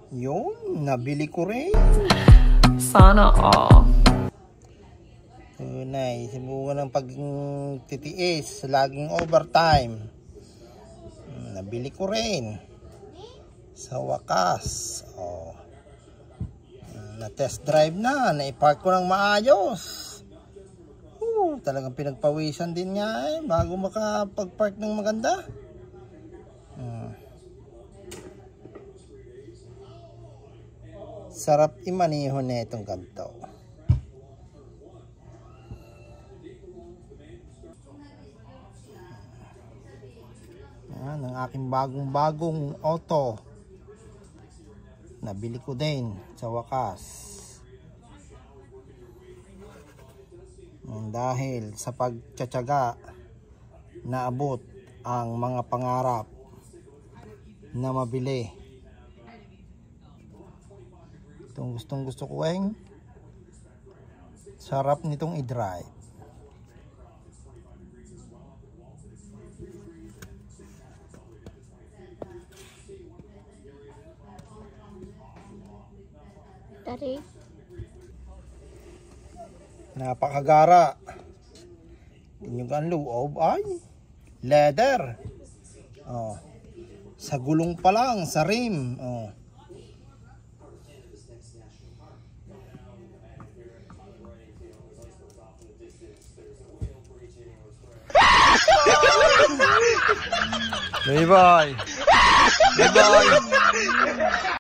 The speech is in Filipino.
Yun, nabili ko rin. Sana all. Tunay, subukan ng pagtitiis, laging overtime. Nabili ko rin. Sa wakas. Oh. Na-test drive na, na-park ko ng maayos. Talagang pinagpawisan din nga bago makapag-park ng maganda. Sarap imaniho na itong ganito. Yan ang aking bagong auto. Nabili ko din sa wakas. Dahil sa pagtsatsaga naabot ang mga pangarap na mabili. Itong gusto ko sarap nitong i-drive. Dari. Napakagara. Yung ang loob ay leather. Oh. Sa gulong pa lang, sa rim. Oh. Bye bye. Bye bye.